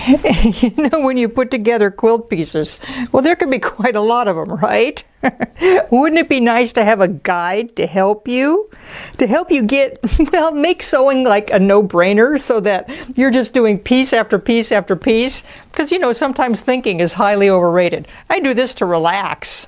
You know, when you put together quilt pieces, well, there could be quite a lot of them, right? Wouldn't it be nice to have a guide to help you? To help you get, well, make sewing like a no-brainer so that you're just doing piece after piece after piece. Because, you know, sometimes thinking is highly overrated. I do this to relax.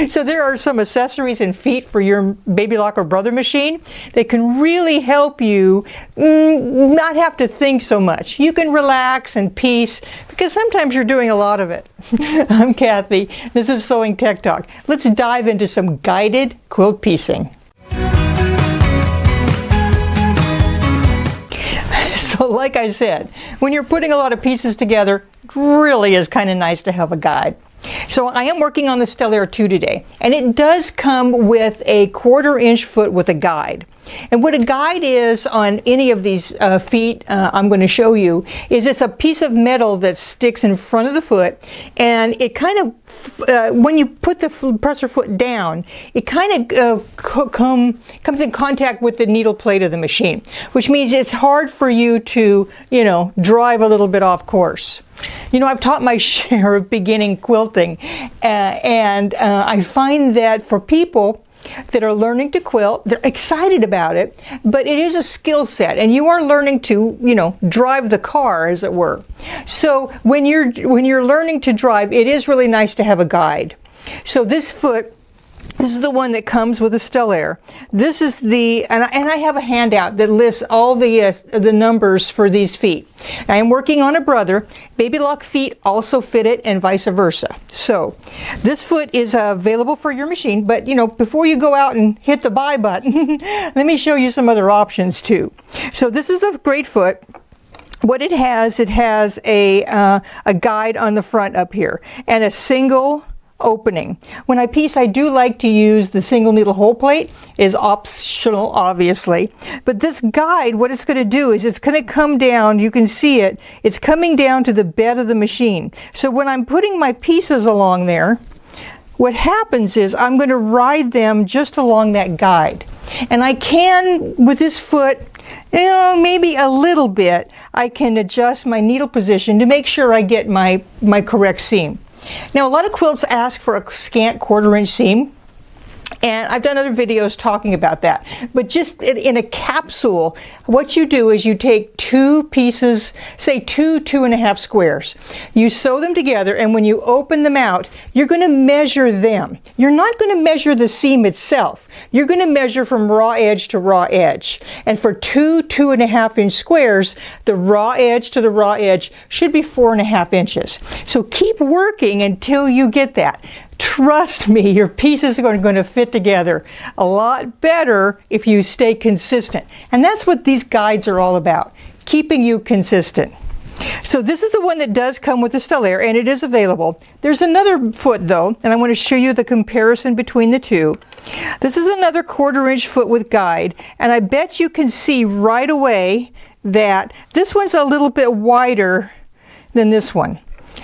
So there are some accessories and feet for your Baby Lock or Brother machine that can really help you not have to think so much. You can relax and piece because sometimes you're doing a lot of it. I'm Cathy. This is Sewing Tech Talk. Let's dive into some guided quilt piecing. So like I said, when you're putting a lot of pieces together, it really is kind of nice to have a guide. So I am working on the Stellair 2 today, and it does come with a 1/4 inch foot with a guide. And what a guide is on any of these feet I'm going to show you is it's a piece of metal that sticks in front of the foot, and it kind of, when you put the presser foot down, it kind of comes in contact with the needle plate of the machine, which means it's hard for you to, you know, drive a little bit off course. You know, I've taught my share of beginning quilting, and I find that for people that are learning to quilt, they're excited about it, but it is a skill set, and you are learning to, you know, drive the car, as it were. So when you're learning to drive, it is really nice to have a guide. So this foot, this is the one that comes with a Stellair. This is the, and I have a handout that lists all the numbers for these feet. I am working on a Brother. Baby Lock feet also fit it, and vice versa. So this foot is available for your machine, but you know, before you go out and hit the buy button, let me show you some other options too. So this is the great foot. What it has a guide on the front up here and a single opening. When I piece, I do like to use the single needle hole plate. Is optional, obviously, but this guide, what it's going to do is it's going to come down, you can see it, it's coming down to the bed of the machine. So when I'm putting my pieces along there, what happens is I'm going to ride them just along that guide, and I can, with this foot, you know, maybe a little bit, I can adjust my needle position to make sure I get my correct seam. Now, a lot of quilts ask for a scant 1/4 inch seam, and I've done other videos talking about that. But just in a capsule, what you do is you take 2 pieces, say 2.5 squares. You sew them together, and when you open them out, you're going to measure them. You're not going to measure the seam itself. You're going to measure from raw edge to raw edge. And for 2.5 inch squares, the raw edge to the raw edge should be 4.5 inches. So keep working until you get that. Trust me, your pieces are going to fit together a lot better if you stay consistent. And that's what these guides are all about, keeping you consistent. So this is the one that does come with the Stellair, and it is available. There's another foot though, and I want to show you the comparison between the two. This is another 1/4 inch foot with guide, and I bet you can see right away that this one's a little bit wider than this one.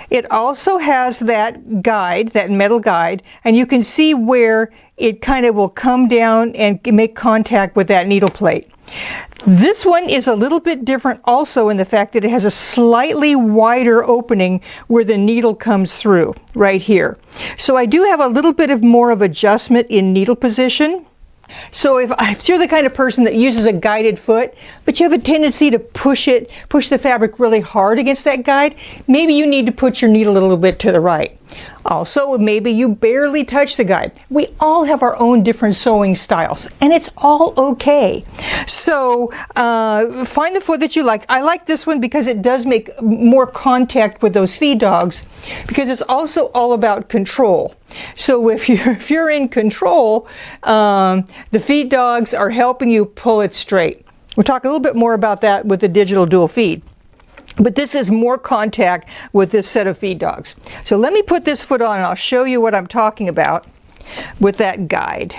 It also has that guide, that metal guide, and you can see where it kind of will come down and make contact with that needle plate. This one is a little bit different also in the fact that it has a slightly wider opening where the needle comes through, right here. So I do have a little bit of more of adjustment in needle position. So if you're the kind of person that uses a guided foot, but you have a tendency to push the fabric really hard against that guide, maybe you need to put your needle a little bit to the right. Also, maybe you barely touch the guide. We all have our own different sewing styles, and it's all okay. So find the foot that you like. I like this one because it does make more contact with those feed dogs, because it's also all about control. So if you're in control, the feed dogs are helping you pull it straight. We'll talk a little bit more about that with the digital dual feed. But this is more contact with this set of feed dogs. So let me put this foot on and I'll show you what I'm talking about with that guide.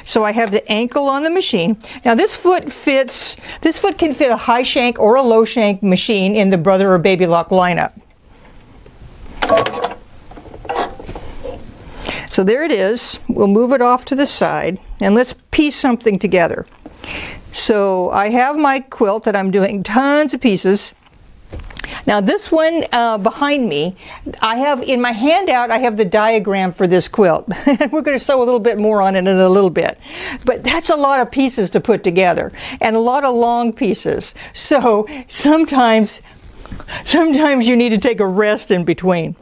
So I have the ankle on the machine. Now this foot can fit a high shank or a low shank machine in the Brother or Baby Lock lineup. So there it is. We'll move it off to the side and let's piece something together. So I have my quilt that I'm doing tons of pieces. Now this one behind me, I have in my handout, I have the diagram for this quilt. We're going to sew a little bit more on it in a little bit. But that's a lot of pieces to put together and a lot of long pieces. So sometimes you need to take a rest in between.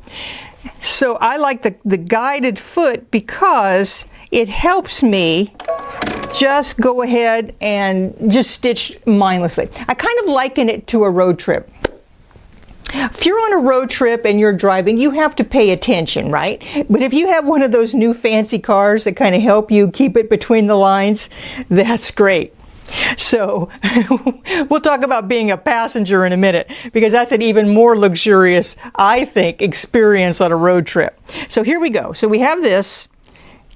So I like the guided foot because it helps me just go ahead and just stitch mindlessly. I kind of liken it to a road trip. If you're on a road trip and you're driving, you have to pay attention, right? But if you have one of those new fancy cars that kind of help you keep it between the lines, that's great. So we'll talk about being a passenger in a minute, because that's an even more luxurious, I think, experience on a road trip. So here we go. So we have this,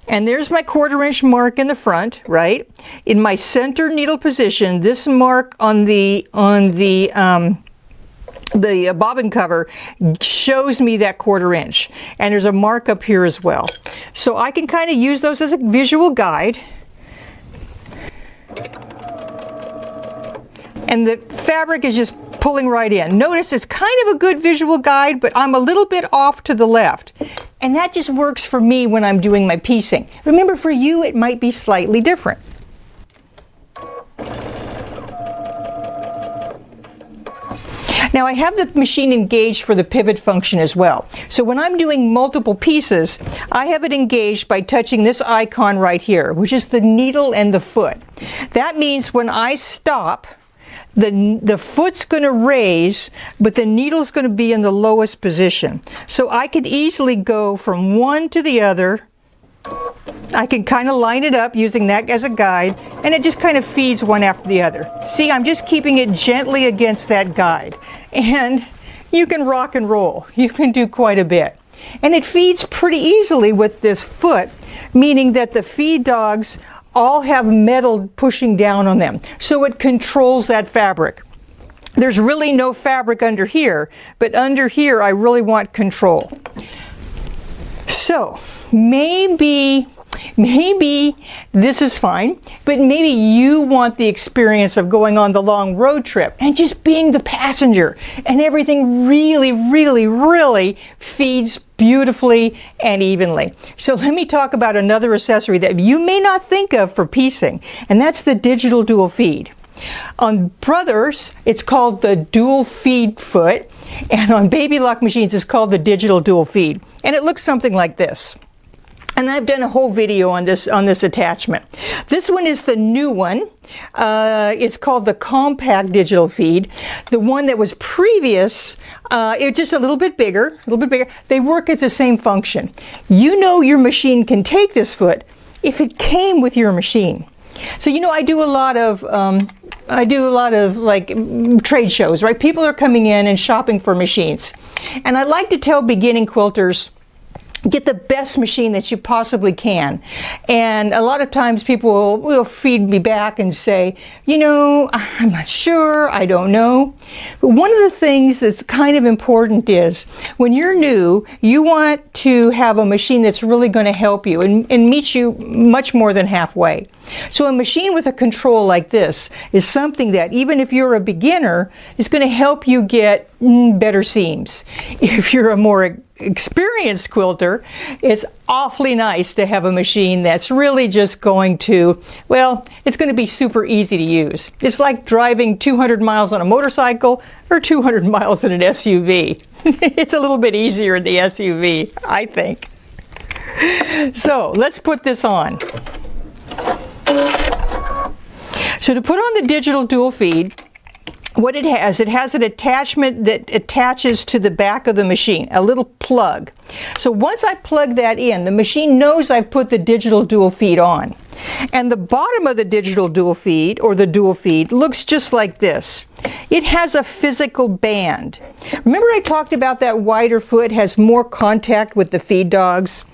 and there's my 1/4 inch mark in the front, right? In my center needle position, this mark on the bobbin cover shows me that 1/4 inch, and there's a mark up here as well. So I can kind of use those as a visual guide. And the fabric is just pulling right in. Notice it's kind of a good visual guide, but I'm a little bit off to the left. And that just works for me when I'm doing my piecing. Remember, for you, it might be slightly different. Now I have the machine engaged for the pivot function as well. So when I'm doing multiple pieces, I have it engaged by touching this icon right here, which is the needle and the foot. That means when I stop, the foot's going to raise, but the needle's going to be in the lowest position. So I could easily go from one to the other. I can kind of line it up using that as a guide, and it just kind of feeds one after the other. See, I'm just keeping it gently against that guide. And you can rock and roll. You can do quite a bit. And it feeds pretty easily with this foot, meaning that the feed dogs all have metal pushing down on them. So it controls that fabric. There's really no fabric under here, but under here I really want control. So maybe this is fine, but maybe you want the experience of going on the long road trip and just being the passenger, and everything really feeds beautifully and evenly. So let me talk about another accessory that you may not think of for piecing, and that's the digital dual feed. On Brothers, it's called the dual feed foot, and on Baby Lock machines, it's called the digital dual feed. And it looks something like this. And I've done a whole video on this attachment. This one is the new one. It's called the compact digital feed. The one that was previous, it's just a little bit bigger, They work at the same function. You know your machine can take this foot if it came with your machine. So you know, I do a lot of like trade shows, right? People are coming in and shopping for machines. And I like to tell beginning quilters, get the best machine that you possibly can. And a lot of times people will feed me back and say, you know, I'm not sure, I don't know. But one of the things that's kind of important is when you're new, you want to have a machine that's really going to help you and meet you much more than halfway. So a machine with a control like this is something that, even if you're a beginner, is going to help you get better seams. If you're a more experienced quilter, it's awfully nice to have a machine that's really just going to, well, it's going to be super easy to use. It's like driving 200 miles on a motorcycle or 200 miles in an SUV. It's a little bit easier in the SUV, I think. So let's put this on. So to put on the digital dual feed, what it has an attachment that attaches to the back of the machine, a little plug. So once I plug that in, the machine knows I've put the digital dual feed on. And the bottom of the digital dual feed, or the dual feed, looks just like this. It has a physical band. Remember I talked about that wider foot has more contact with the feed dogs?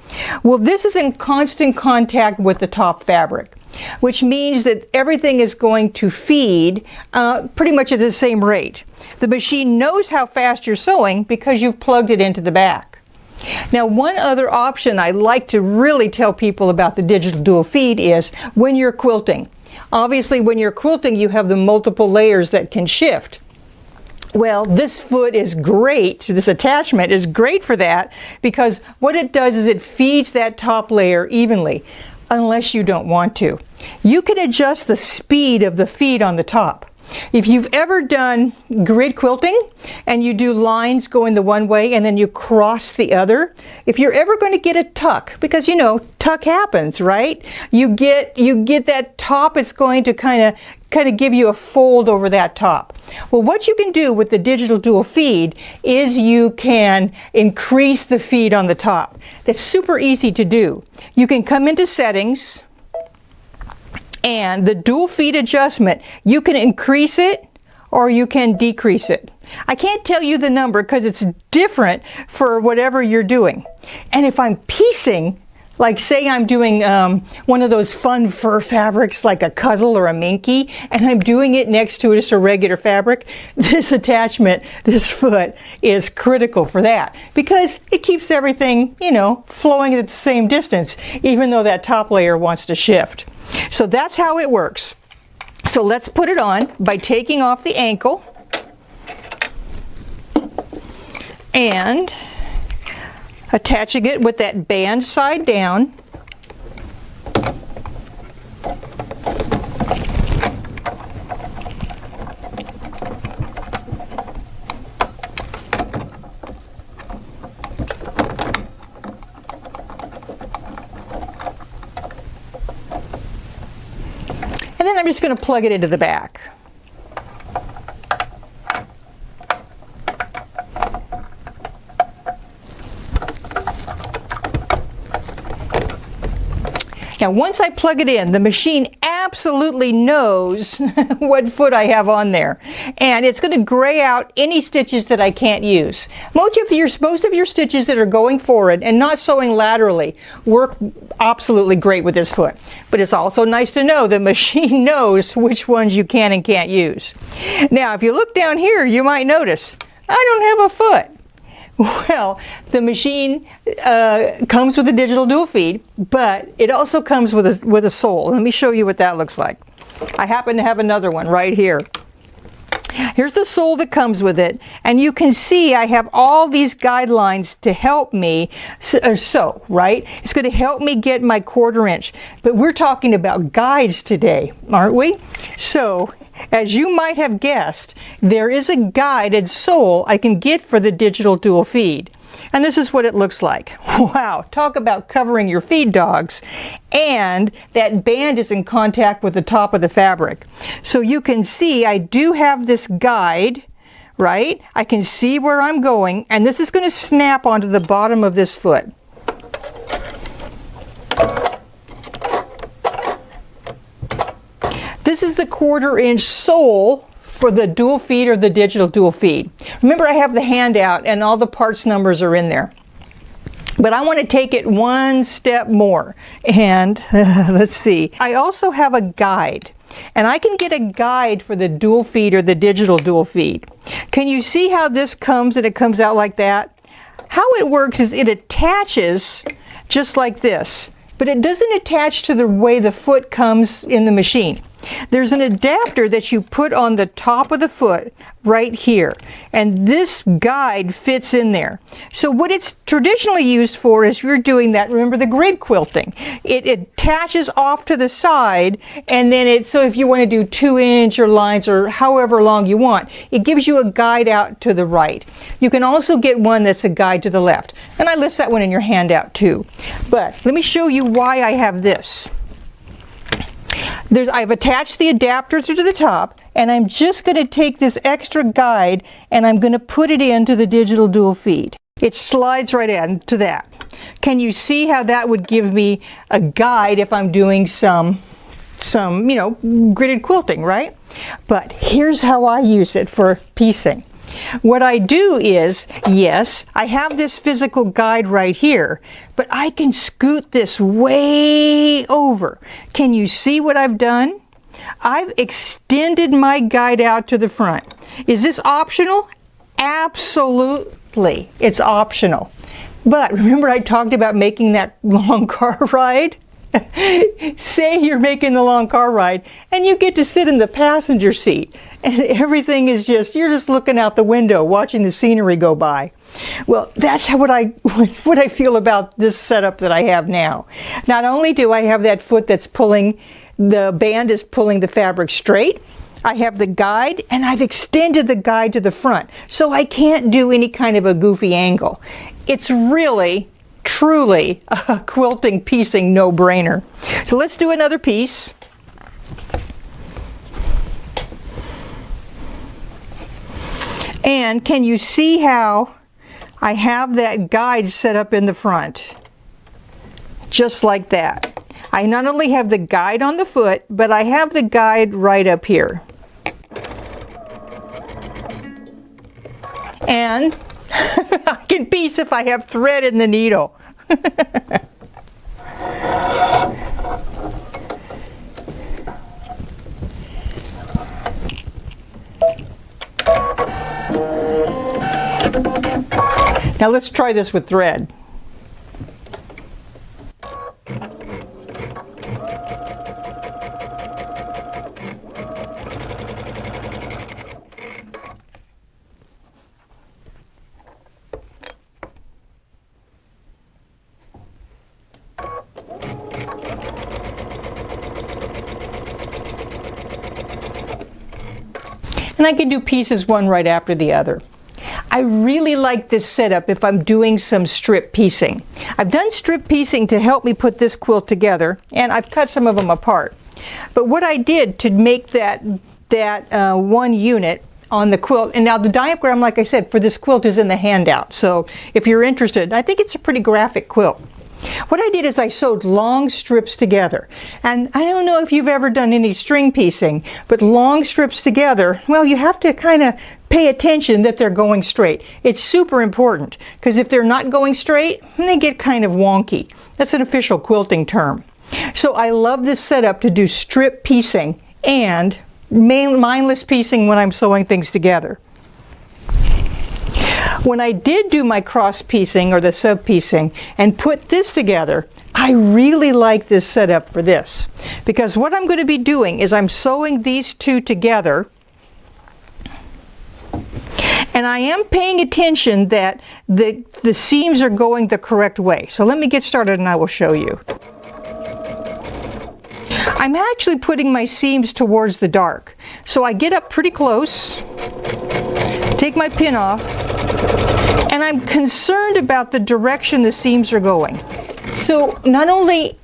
Well, this is in constant contact with the top fabric, which means that everything is going to feed pretty much at the same rate. The machine knows how fast you're sewing because you've plugged it into the back. Now, one other option I like to really tell people about the digital dual feed is when you're quilting. Obviously, when you're quilting, you have the multiple layers that can shift. Well, this foot is great, this attachment is great for that, because what it does is it feeds that top layer evenly, unless you don't want to. You can adjust the speed of the feed on the top. If you've ever done grid quilting and you do lines going the one way and then you cross the other, if you're ever going to get a tuck, because you know tuck happens, right? You get that top, it's going to kind of give you a fold over that top. Well, what you can do with the digital dual feed is you can increase the feed on the top. That's super easy to do. You can come into settings, and the dual feed adjustment, you can increase it or you can decrease it. I can't tell you the number because it's different for whatever you're doing. And if I'm piecing, like say I'm doing one of those fun fur fabrics like a cuddle or a minky, and I'm doing it next to just a regular fabric, this attachment, this foot, is critical for that because it keeps everything, you know, flowing at the same distance, even though that top layer wants to shift. So that's how it works. So let's put it on by taking off the ankle and attaching it with that band side down. And then I'm just going to plug it into the back. Now once I plug it in, the machine absolutely knows what foot I have on there. And it's going to gray out any stitches that I can't use. Most of your stitches that are going forward and not sewing laterally work absolutely great with this foot. But it's also nice to know the machine knows which ones you can and can't use. Now if you look down here, you might notice I don't have a foot. Well, the machine comes with a digital dual feed, but it also comes with a sole. Let me show you what that looks like. I happen to have another one right here. Here's the sole that comes with it, and you can see I have all these guidelines to help me sew, right? It's going to help me get my 1/4 inch, but we're talking about guides today, aren't we? So, as you might have guessed, there is a guided sole I can get for the digital dual feed. And this is what it looks like. Wow, talk about covering your feed dogs. And that band is in contact with the top of the fabric. So you can see I do have this guide, right? I can see where I'm going, and this is going to snap onto the bottom of this foot. This is the 1/4 inch sole for the dual feed or the digital dual feed. Remember, I have the handout and all the parts numbers are in there. But I want to take it one step more. And let's see. I also have a guide. And I can get a guide for the dual feed or the digital dual feed. Can you see how this comes and it comes out like that? How it works is it attaches just like this. But it doesn't attach to the way the foot comes in the machine. There's an adapter that you put on the top of the foot right here, and this guide fits in there. So what it's traditionally used for is you're doing that, remember the grid quilting. It attaches off to the side, and then so if you want to do 2-inch or lines or however long you want, it gives you a guide out to the right. You can also get one that's a guide to the left, and I list that one in your handout too. But let me show you why I have this. I've attached the adapter to the top, and I'm just going to take this extra guide and I'm going to put it into the digital dual feed. It slides right into that. Can you see how that would give me a guide if I'm doing some you know, gridded quilting, right? But here's how I use it for piecing. What I do is, yes, I have this physical guide right here, but I can scoot this way over. Can you see what I've done? I've extended my guide out to the front. Is this optional? Absolutely, it's optional. But remember I talked about making that long car ride? Say you're making the long car ride and you get to sit in the passenger seat and everything is just, you're just looking out the window watching the scenery go by. Well, that's what I feel about this setup that I have now. Not only do I have that foot that's pulling, the band is pulling the fabric straight, I have the guide and I've extended the guide to the front so I can't do any kind of a goofy angle. It's really, truly a quilting piecing no-brainer. So let's do another piece. And can you see how I have that guide set up in the front? Just like that. I not only have the guide on the foot, but I have the guide right up here. And I can piece if I have thread in the needle. Now let's try this with thread. And I can do pieces one right after the other. I really like this setup if I'm doing some strip piecing. I've done strip piecing to help me put this quilt together, and I've cut some of them apart. But what I did to make that one unit on the quilt, and now the diagram, like I said, for this quilt is in the handout. So if you're interested, I think it's a pretty graphic quilt. What I did is I sewed long strips together. And I don't know if you've ever done any string piecing, but long strips together, well, you have to kind of pay attention that they're going straight. It's super important, because if they're not going straight, they get kind of wonky. That's an official quilting term. So I love this setup to do strip piecing and mindless piecing when I'm sewing things together. When I did do my cross piecing or the sub piecing and put this together, I really like this setup for this, because what I'm going to be doing is I'm sewing these two together, and I am paying attention that the seams are going the correct way. So let me get started and I will show you. I'm actually putting my seams towards the dark. So I get up pretty close, take my pin off, and I'm concerned about the direction the seams are going. So not only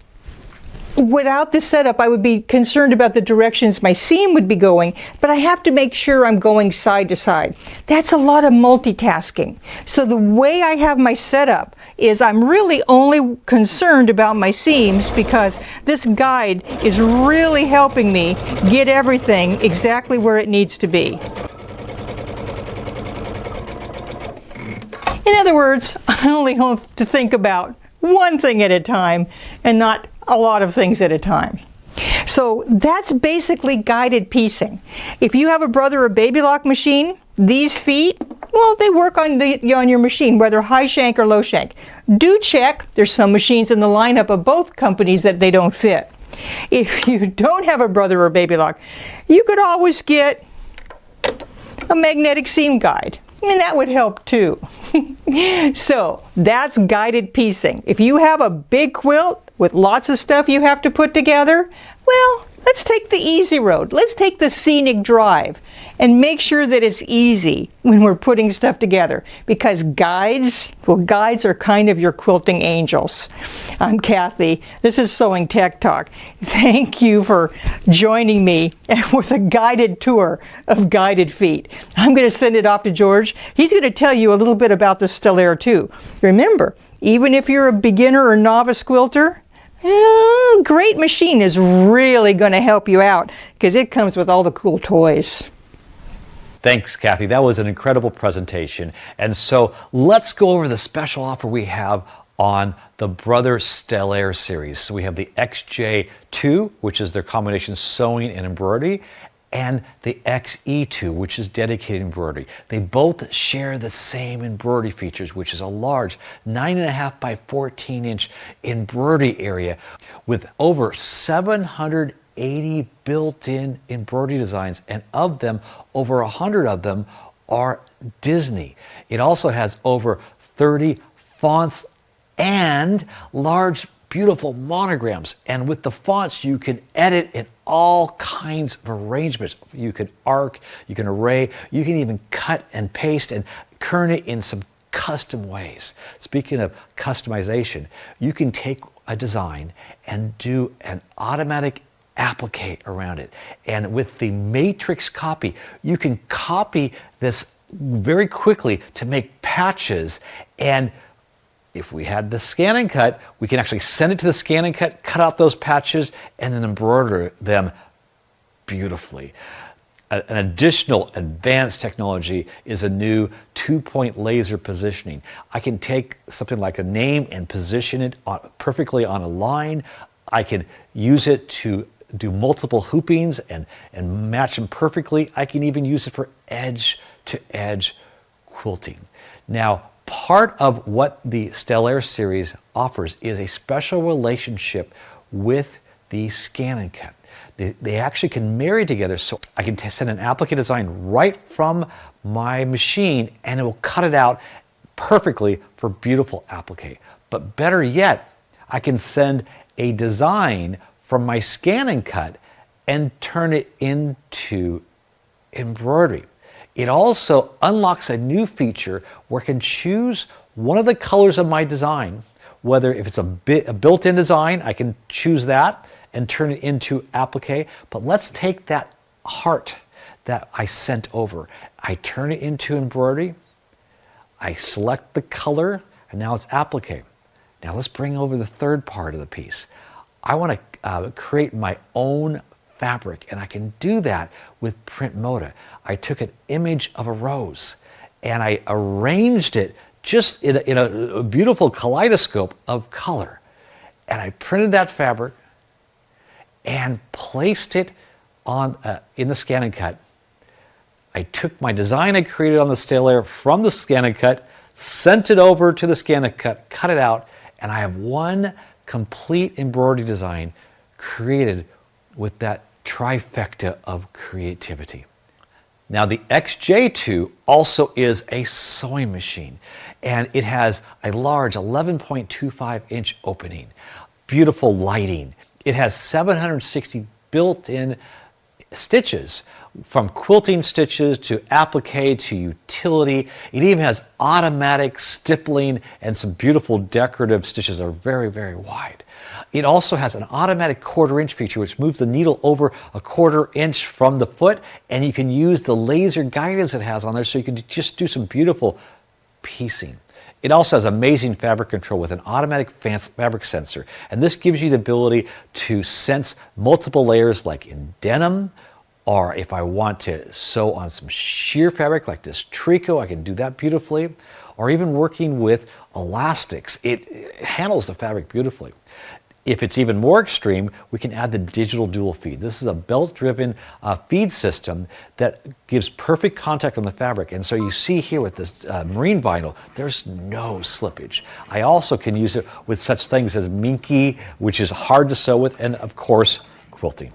without the setup I would be concerned about the directions my seam would be going, but I have to make sure I'm going side to side. That's a lot of multitasking. So the way I have my setup is I'm really only concerned about my seams, because this guide is really helping me get everything exactly where it needs to be. In other words, I only have to think about one thing at a time and not a lot of things at a time. So that's basically guided piecing. If you have a brother or baby lock machine, these feet, well, they work on your machine, whether high shank or low shank. Do check, there's some machines in the lineup of both companies that they don't fit. If you don't have a brother or baby lock, you could always get a magnetic seam guide. And that would help too. So that's guided piecing. If you have a big quilt with lots of stuff you have to put together, well, let's take the easy road. Let's take the scenic drive and make sure that it's easy when we're putting stuff together, because guides, well, guides are kind of your quilting angels. I'm Cathy. This is Sewing Tech Talk. Thank you for joining me with a guided tour of guided feet. I'm going to send it off to George. He's going to tell you a little bit about the Stellair too. Remember, even if you're a beginner or novice quilter, great machine is really going to help you out, because it comes with all the cool toys. Thanks, Cathy. That was an incredible presentation. And so let's go over the special offer we have on the Brother Stellair series. So we have the XJ2, which is their combination sewing and embroidery, and the XE2, which is dedicated embroidery. They both share the same embroidery features, which is a large 9.5 by 14 inch embroidery area with over 780 built-in embroidery designs, and of them, over 100 of them are Disney. It also has over 30 fonts and large, beautiful monograms. And with the fonts, you can edit in all kinds of arrangements. You can arc, you can array, you can even cut and paste and kern it in some custom ways. Speaking of customization, you can take a design and do an automatic applique around it. And with the matrix copy, you can copy this very quickly to make patches. And if we had the scan and cut, we can actually send it to the scan and cut out those patches, and then embroider them beautifully. An additional advanced technology is a new 2-point laser positioning. I can take something like a name and position it perfectly on a line. I can use it to do multiple hoopings and match them perfectly. I can even use it for edge-to-edge quilting. Now, part of what the Stellair series offers is a special relationship with the scan and cut. They actually can marry together, so I can send an applique design right from my machine and it will cut it out perfectly for beautiful applique. But better yet, I can send a design from my scan and cut and turn it into embroidery. It also unlocks a new feature where I can choose one of the colors of my design, whether if it's a built-in design, I can choose that and turn it into applique. But let's take that heart that I sent over. I turn it into embroidery. I select the color, and now it's applique. Now let's bring over the third part of the piece. I want to create my own fabric, and I can do that with Print Moda. I took an image of a rose and I arranged it just in a beautiful kaleidoscope of color. And I printed that fabric and placed it on in the scan and cut. I took my design I created on the Stellair from the scan and cut, sent it over to the scan and cut it out, and I have one complete embroidery design created with that trifecta of creativity. Now the XJ2 also is a sewing machine, and it has a large 11.25 inch opening, beautiful lighting. It has 760 built-in stitches, from quilting stitches to applique to utility. It even has automatic stippling and some beautiful decorative stitches that are very, very wide. It also has an automatic 1/4 inch feature which moves the needle over a 1/4 inch from the foot, and you can use the laser guidance it has on there so you can just do some beautiful piecing. It also has amazing fabric control with an automatic fabric sensor, and this gives you the ability to sense multiple layers like in denim, or if I want to sew on some sheer fabric like this tricot, I can do that beautifully, or even working with elastics. It handles the fabric beautifully. If it's even more extreme, we can add the digital dual feed. This is a belt-driven feed system that gives perfect contact on the fabric. And so you see here with this marine vinyl, there's no slippage. I also can use it with such things as minky, which is hard to sew with, and of course, quilting.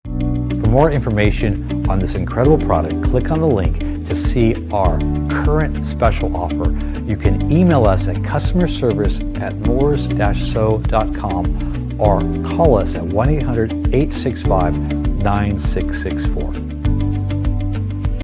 For more information on this incredible product, click on the link to see our current special offer. You can email us at customerservice@moores-sew.com or call us at 1-800-865-9664.